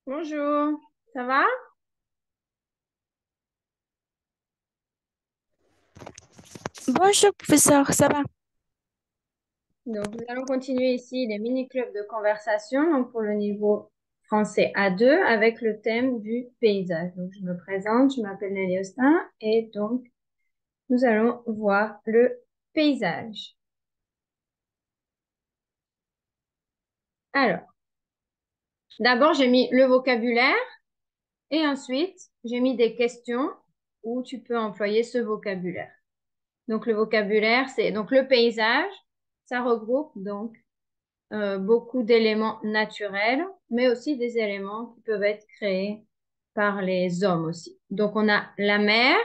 Bonjour, ça va? Bonjour, professeur, ça va? Donc, nous allons continuer ici les mini-clubs de conversation donc pour le niveau français A2 avec le thème du paysage. Donc, je me présente, je m'appelle Nelly Austin et donc nous allons voir le paysage. Alors, d'abord, j'ai mis le vocabulaire et ensuite, j'ai mis des questions où tu peux employer ce vocabulaire. Donc, le vocabulaire, c'est donc le paysage, ça regroupe donc beaucoup d'éléments naturels, mais aussi des éléments qui peuvent être créés par les hommes aussi. Donc, on a la mer,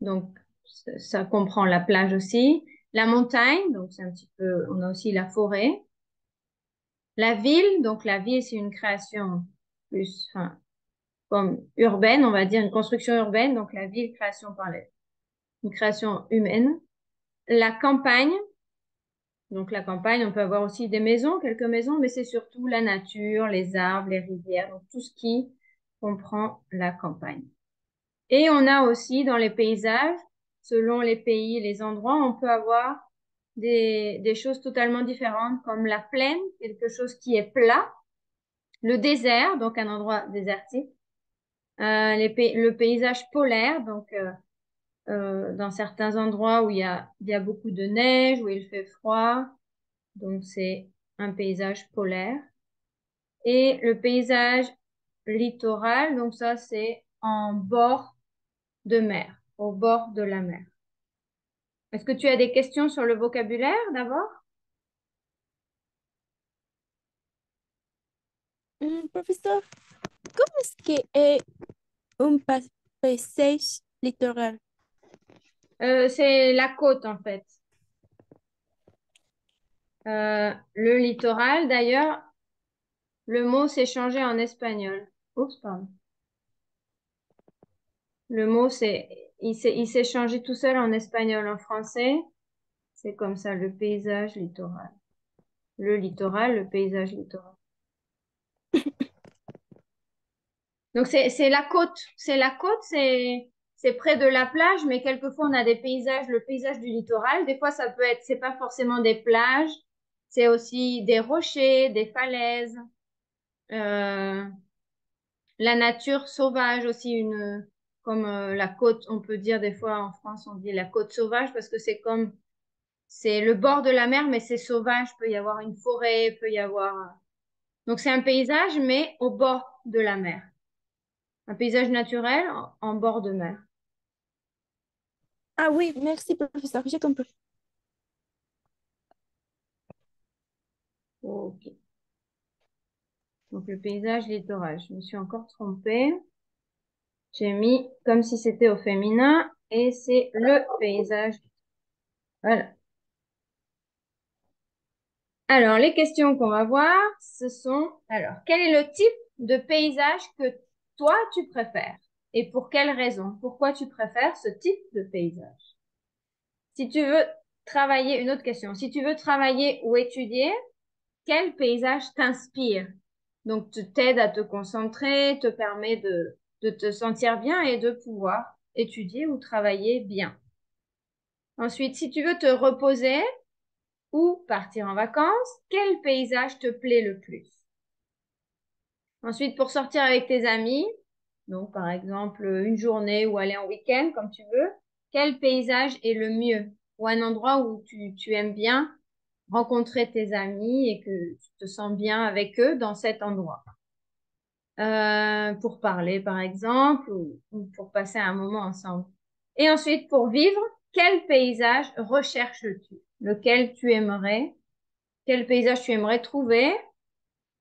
donc ça comprend la plage aussi, la montagne, donc c'est un petit peu, on a aussi la forêt, la ville, donc la ville, c'est une création plus, enfin, comme urbaine, on va dire, une construction urbaine, donc la ville, création par les, une création humaine. La campagne, donc la campagne, on peut avoir aussi des maisons, quelques maisons, mais c'est surtout la nature, les arbres, les rivières, donc tout ce qui comprend la campagne. Et on a aussi dans les paysages, selon les pays, les endroits, on peut avoir des choses totalement différentes, comme la plaine, quelque chose qui est plat, le désert, donc un endroit désertique, le paysage polaire, donc dans certains endroits où il y a beaucoup de neige, où il fait froid, donc c'est un paysage polaire. Et le paysage littoral, donc ça c'est en bord de mer, au bord de la mer. Est-ce que tu as des questions sur le vocabulaire d'abord? Professeur, comment est-ce que est un paysage littoral? C'est la côte en fait. Le littoral, d'ailleurs, le mot s'est changé en espagnol. Oups, pardon. Le mot il s'est changé tout seul en espagnol. En français, c'est comme ça, le paysage littoral. Le littoral, le paysage littoral. Donc c'est la côte, c'est près de la plage, mais quelquefois on a des paysages, le paysage du littoral. Des fois ça peut être, c'est pas forcément des plages, c'est aussi des rochers, des falaises, euh, la nature sauvage aussi comme la côte. On peut dire des fois en France on dit la côte sauvage parce que c'est comme c'est le bord de la mer, mais c'est sauvage. Peut y avoir une forêt, peut y avoir donc c'est un paysage mais au bord de la mer, un paysage naturel en bord de mer. Ah oui, merci, professeur, j'ai compris. Ok. Donc le paysage littoral. Je me suis encore trompée. J'ai mis comme si c'était au féminin et c'est le paysage. Voilà. Alors les questions qu'on va voir, ce sont alors quel est le type de paysage que toi tu préfères et pour quelle raison? Pourquoi tu préfères ce type de paysage? Si tu veux travailler, une autre question. Si tu veux travailler ou étudier, quel paysage t'inspire? Donc, t'aide à te concentrer, te permet de te sentir bien et de pouvoir étudier ou travailler bien. Ensuite, si tu veux te reposer ou partir en vacances, quel paysage te plaît le plus? Ensuite, pour sortir avec tes amis, donc par exemple une journée ou aller en week-end, comme tu veux, quel paysage est le mieux? Ou un endroit où tu aimes bien rencontrer tes amis et que tu te sens bien avec eux dans cet endroit. Pour parler, par exemple, ou pour passer un moment ensemble. Et ensuite, pour vivre, quel paysage recherches-tu? Lequel tu aimerais? Quel paysage tu aimerais trouver?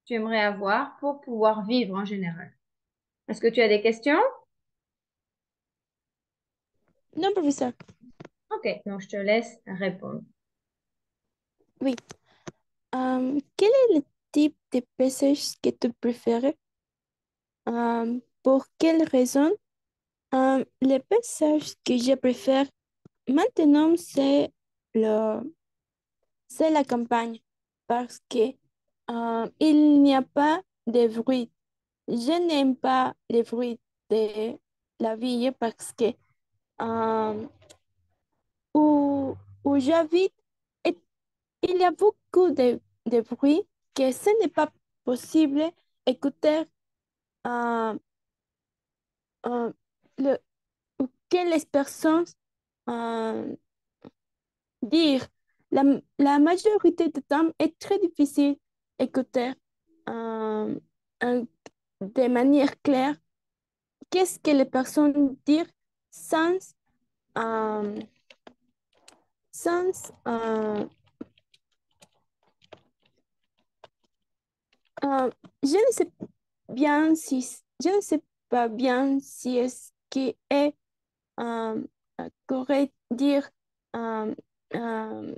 Tu aimerais avoir pour pouvoir vivre en général? Est-ce que tu as des questions? Non, professeur, Ok, donc je te laisse répondre. oui. Quel est le type de paysage que tu préfères? Pour quelle raison? Le paysage que je préfère maintenant, c'est la campagne parce que il n'y a pas des bruits. Je n'aime pas les bruits de la ville parce que euh, où, où j'habite, et- il y a beaucoup de bruit que ce n'est pas possible écouter euh, euh, le, que les personnes euh, dire. La, la majorité du temps est très difficile écouter euh, un- de manière claire qu'est-ce que les personnes disent sans, euh, sans je ne sais bien si je ne sais pas bien si est-ce qui est euh, correct dire euh, euh,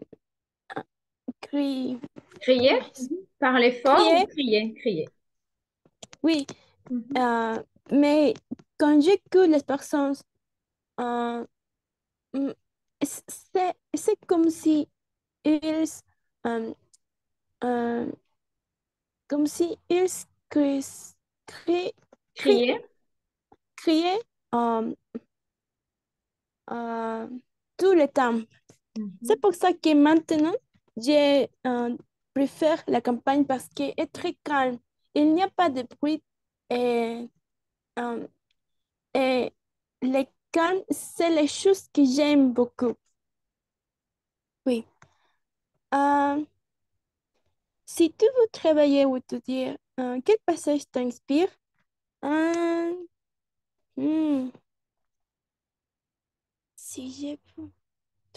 cri- Crier? comment Mhm. Parler fort ou crier, crier? Crier. oui. Mhm. Euh, mais quand j'écoute les personnes, euh, mm, c'est comme si ils, euh, euh, comme si ils cri- cri- Crier? criaient euh, euh, tout le temps. C'est Mhm. pour ça que maintenant, je préfère la campagne parce qu'elle est très calme. Il n'y a pas de bruit et, euh, et le calme, c'est les choses que j'aime beaucoup. Oui. Euh, si tu veux travailler ou étudier, quel passage t'inspire? Euh, hmm, si je peux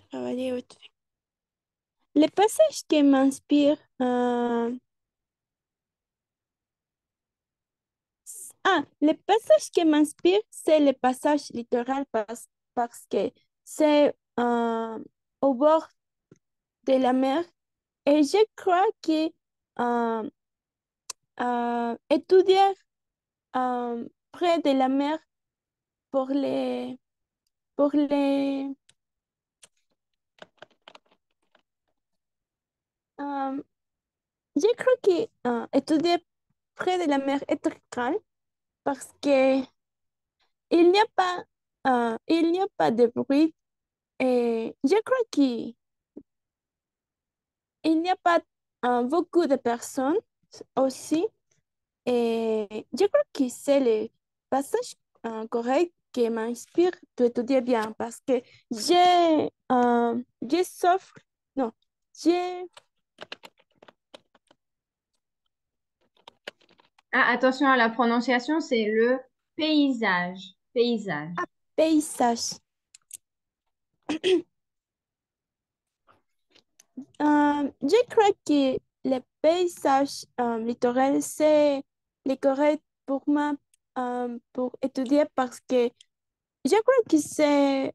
travailler ou étudier. Les passages qui m'inspirent, les passages qui m'inspirent, c'est les passages littoraux parce que c'est au bord de la mer et je crois que euh, étudier près de la mer pour pour les, euh, je crois que étudier près de la mer est très calme parce que il n'y a pas de bruit et je crois qu'il n'y a pas beaucoup de personnes aussi. Et je crois que c'est le passage correct qui m'inspire d'étudier bien parce que j'ai souffre, non, j'ai Ah, attention à la prononciation, c'est le paysage. Paysage. paysage. Je crois que le paysage littoral, c'est le correct pour moi pour étudier parce que je crois que c'est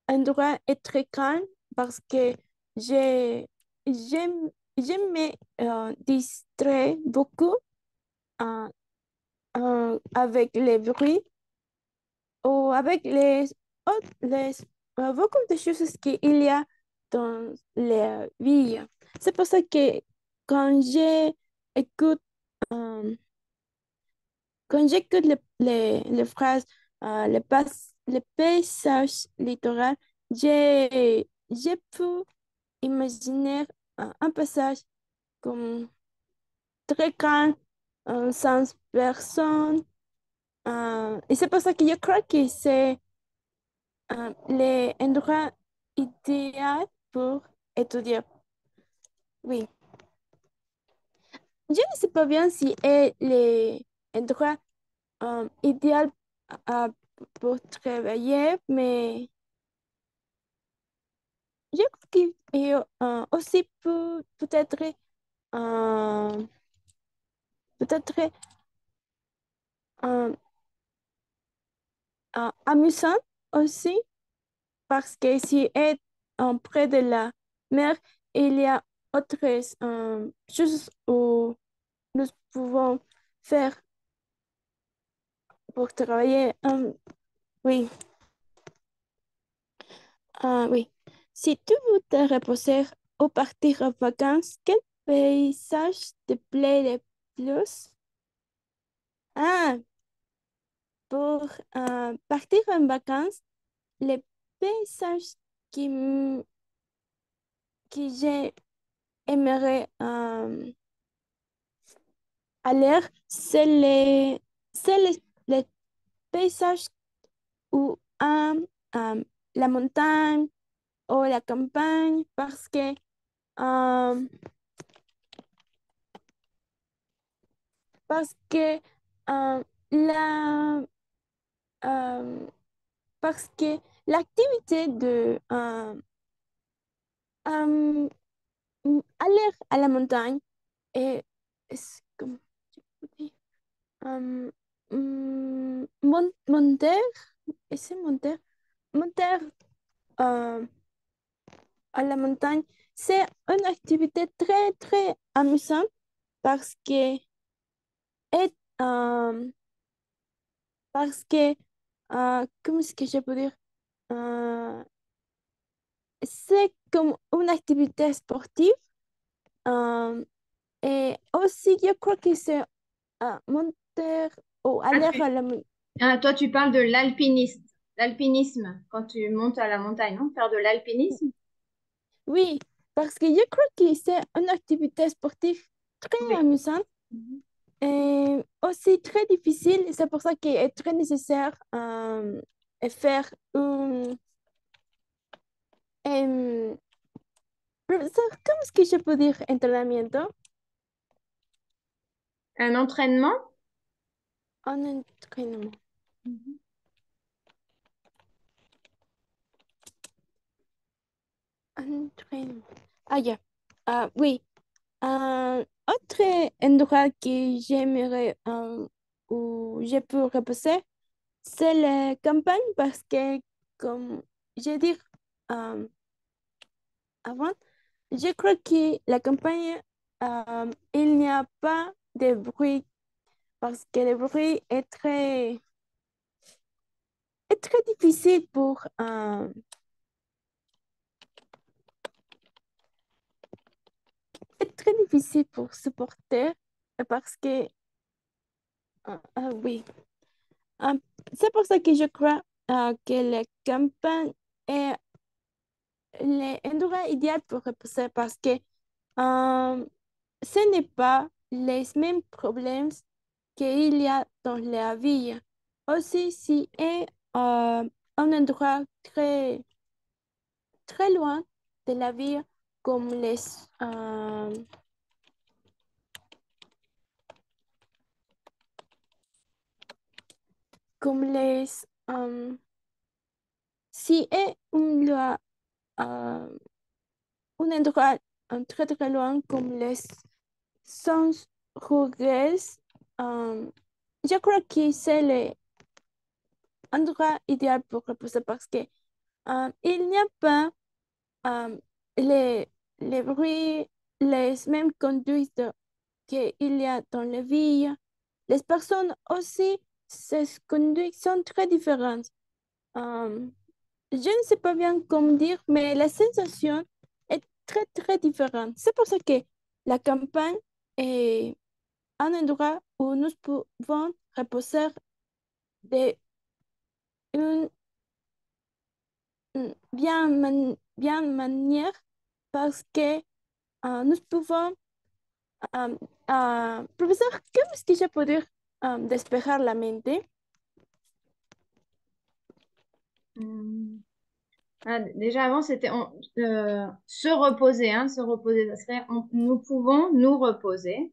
un endroit est très calme parce que j'ai, j'aime, je me distrais beaucoup euh, avec les bruits ou avec beaucoup de choses qu'il y a dans les villes. C'est pour ça que quand j'écoute euh, quand j'écoute les phrases, les paysages littoraux, j'ai pu imaginer un passage comme très calme, sans personne. Et c'est pour ça que je crois que c'est l'endroit idéal pour étudier. Oui. Je ne sais pas bien si est l'endroit idéal à- pour travailler, mais je crois qu'il est aussi peut-être euh, peut-être euh, amusant aussi parce que si est près de la mer, il y a autres choses où nous pouvons faire pour travailler. Oui, oui. Si tu veux te reposer ou partir en vacances, quel paysage te plaît le plus? Ah, pour partir en vacances, les paysages qui, que j'aimerais aller, les paysages où euh, la montagne ou la campagne euh, parce que euh, la euh, parce que l'activité de euh, aller à la montagne comme je peux dire, euh, monter, et c'est monter euh, à la montagne, c'est une activité très, très amusante parce que, est, euh, parce que comment est-ce que je peux dire? Euh, c'est comme une activité sportive euh, et aussi je crois que c'est monter ou Ah, aller à la montagne. toi, tu parles de l'alpinisme, quand tu montes à la montagne, non? Faire de l'alpinisme? Oui, parce que je crois que c'est une activité sportive très Oui. amusante Mhm. et aussi très difficile. C'est pour ça qu'il est très nécessaire de faire un, ¿cómo es que je peux dire entrenamiento? Un entraînement? Un entraînement. Mhm. Entraînement. Ah, ya. Ah, oui. Un autre endroit que j'aimerais où je peux reposer, c'est la campagne parce que, comme j'ai dit euh, avant, je crois que la campagne, il n'y a pas de bruit parce que le bruit est très difficile est très difficile pour supporter parce que, oui, Euh, c'est pour ça que je crois que la campagne est l'endroit idéal pour reposer parce que ce n'est pas les mêmes problèmes qu'il y a dans la ville. Aussi, si est un endroit très, très loin de la ville, comme euh, comme si est euh, un endroit très, très loin, comme les sons ruraux, euh, je crois que c'est l'endroit idéal pour reposer parce que il n'y a pas euh, les, les bruits, les mêmes conduites qu'il y a dans les villes. Les personnes aussi, ces conduites sont très différentes. Euh, je ne sais pas bien comment dire, mais la sensation est très, très différente. C'est pour ça que la campagne est un endroit où nous pouvons reposer de une bien manière parce que nous pouvons, profesor, ¿cómo es que ya poder despejar la mente? Hum. Ah, déjà avant, c'était se reposer, hein, se reposer. Ça serait nous pouvons nous reposer.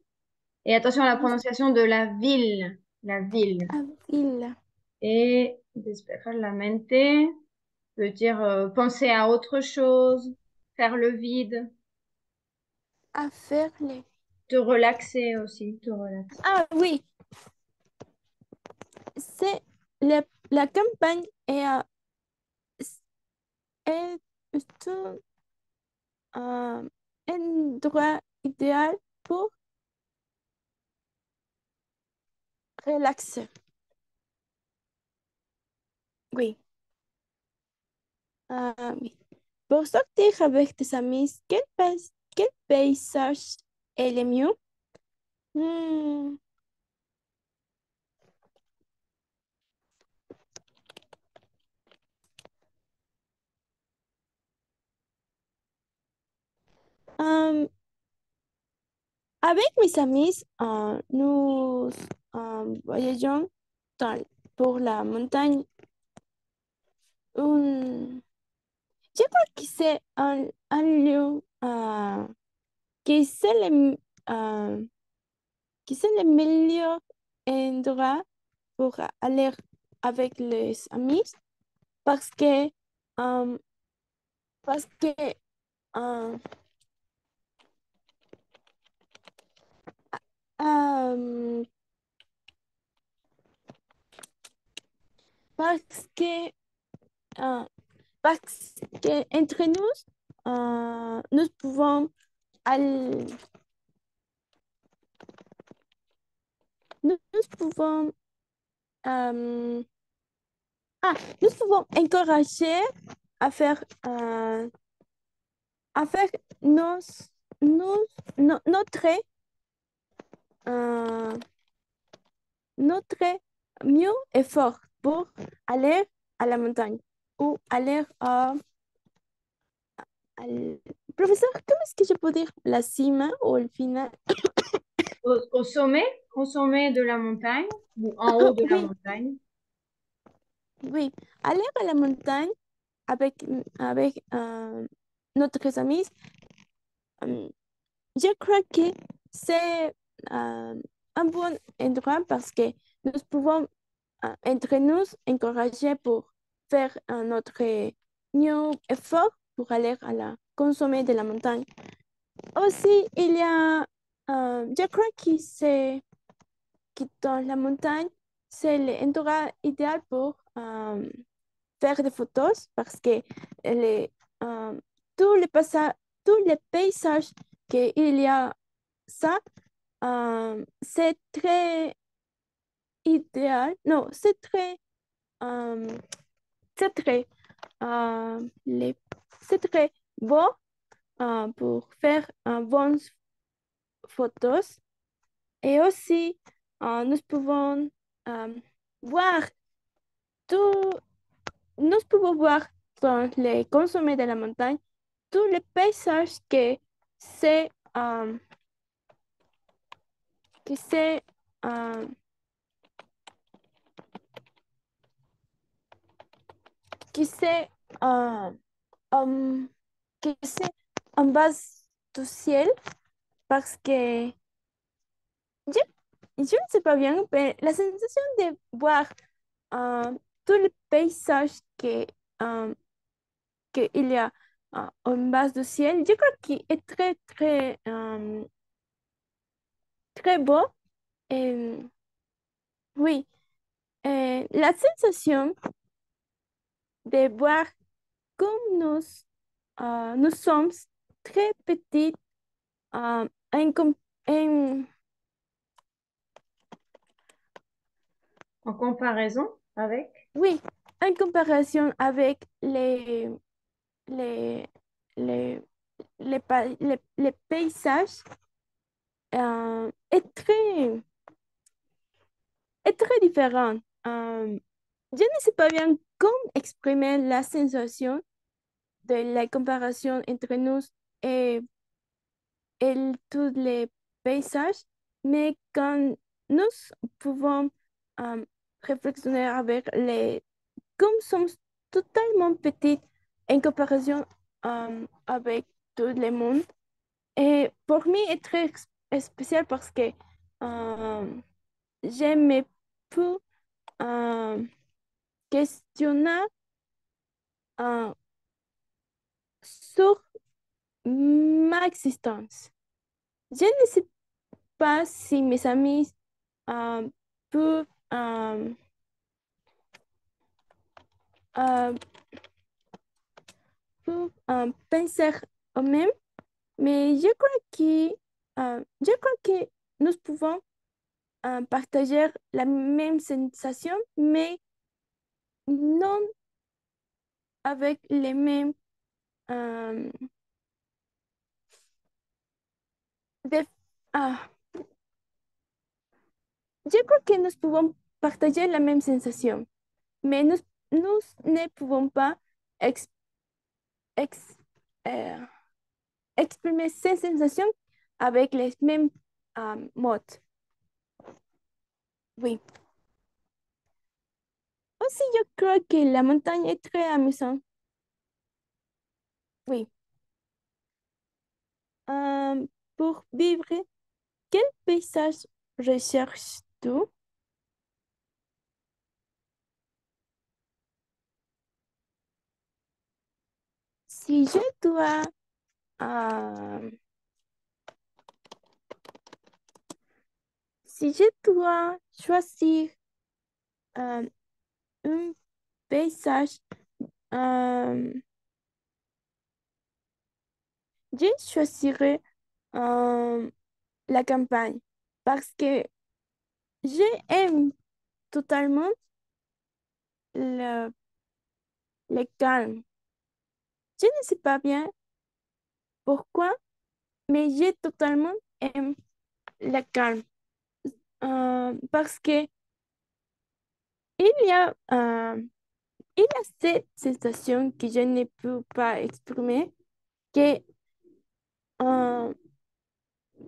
Et attention à la Nos prononciation de la ville, la ville. avila Et despejar la mente veut dire penser à autre chose, faire le vide, a hacerle. te relaxer aussi, te relaxer. Ah oui, c'est la campagne est un endroit idéal pour relaxer. Oui. Oui. Pour sortir avec tes amis, quel paysage est le mieux? Hmm, Avec mes amis, nous voyageons pour la montagne. Un- je crois que c'est un lieu qui c'est euh, qui c'est le meilleur endroit pour aller avec les amis parce que, euh, parce que, euh, euh, parce que, euh, parce que entre nous, nous pouvons al- nous pouvons euh, nous pouvons encourager à faire à faire nos, notre euh, notre mieux effort pour aller à la montagne ou aller al... Professeur, comment est-ce que je peux dire la cima ou le final? Au sommet de la montagne ou en haut de la Oui, montagne. oui, aller à la montagne avec, avec notre amis, euh, je crois que c'est un bon endroit parce que nous pouvons entre nous encourager pour faire notre mieux effort pour aller à la consommer de la montagne. Aussi, il y a, je crois que dans la montagne, c'est l'endroit idéal pour faire des photos parce que les, euh, tous tous les paysages qu'il y a, ça, c'est très idéal. Non, euh, c'est très, les, c'est très beau pour faire bonnes photos. Et aussi, nous pouvons euh, voir tout, nous pouvons voir dans les consommés de la montagne tous les paysages c'est euh, que c'est euh, que c'est euh, um, que c'est en bas du ciel parce que je, je ne sais pas bien, mais la sensation de voir tous les paysages euh, qu'il y a en bas du ciel, je crois qu'il est très beau. Et, oui, la sensation de voir comme nous sommes très petits en, en- En comparaison avec. oui, en comparaison avec les, les, les paysages est est très différent. Je ne sais pas bien comment exprimer la sensation de la comparaison entre nous et, et tous les paysages, mais quand nous pouvons euh, réflexionner avec comme sommes totalement petits en comparaison avec tout le monde, et pour moi, c'est très spécial parce que j'aime peu euh, questionner euh, sur ma existence. Je ne sais pas si mes amis euh, peuvent, euh, penser au même, mais je crois que nous pouvons partager la même sensation, mais non avec les mêmes euh, def- ah, je crois que nous pouvons partager la même sensation, mais nous ne pouvons pas ex- ex- euh, exprimer ces sensations avec les mêmes mode. Oui. Aussi, je crois que la montagne est très amusante. Oui. Euh, pour vivre, quel paysage recherches-tu? Si je dois, euh, si je dois choisir euh, un paysage, euh, je choisirais euh, la campagne parce que j'aime totalement le, le calme. Je ne sais pas bien pourquoi, mais j'ai totalement aime le calme. Parce que il y a, il y a cette sensation que je ne peux pas exprimer, que, euh,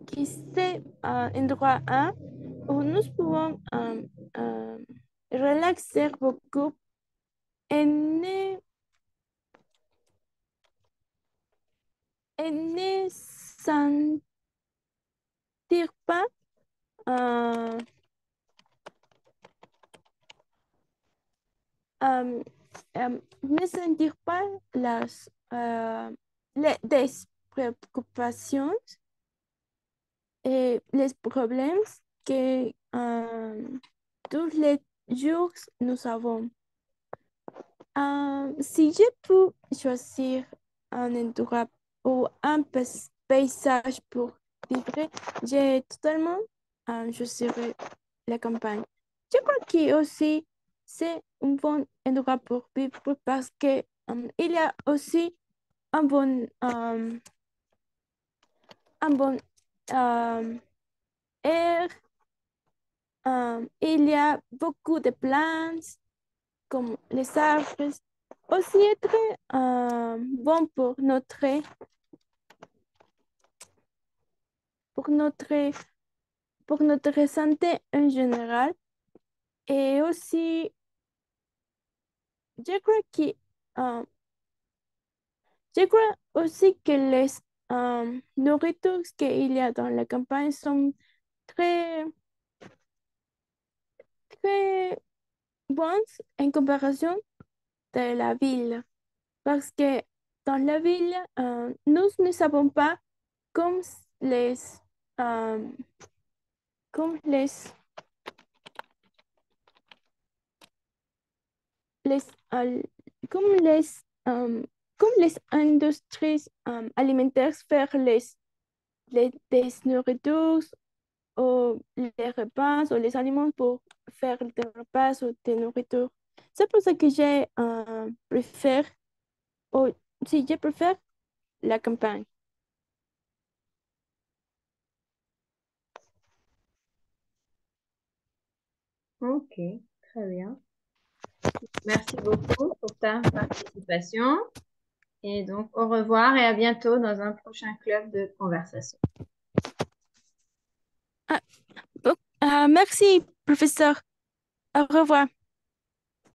que c'est un endroit où nous pouvons euh, relaxer beaucoup et ne sentir pas, euh, euh, ne sentir pas des préoccupations et les problèmes que tous les jours nous avons. Si je peux choisir un endroit ou un paysage pour vivre, j'ai totalement choisirais la campagne. Je crois que aussi c'est un bon endroit pour vivre parce que il y a aussi un bon air. Il y a beaucoup de plantes comme les arbres. Aussi est très bon pour notre, pour notre santé en général. Et aussi, je crois que, euh, je crois aussi que les nourritures qu'il y a dans la campagne sont très, très bonnes en comparaison de la ville. Parce que dans la ville, nous ne savons pas comme les, euh, comme les, al- comme les, euh, comme les industries alimentaires faire des nourritures ou les repas ou les aliments pour faire des repas ou des nourritures. C'est pour ça que j'ai préfère, ou si je préfère la campagne. Ok, très bien. Merci beaucoup pour ta participation. Et donc, au revoir et à bientôt dans un prochain club de conversation. Ah, bon, merci, professeur. Au revoir.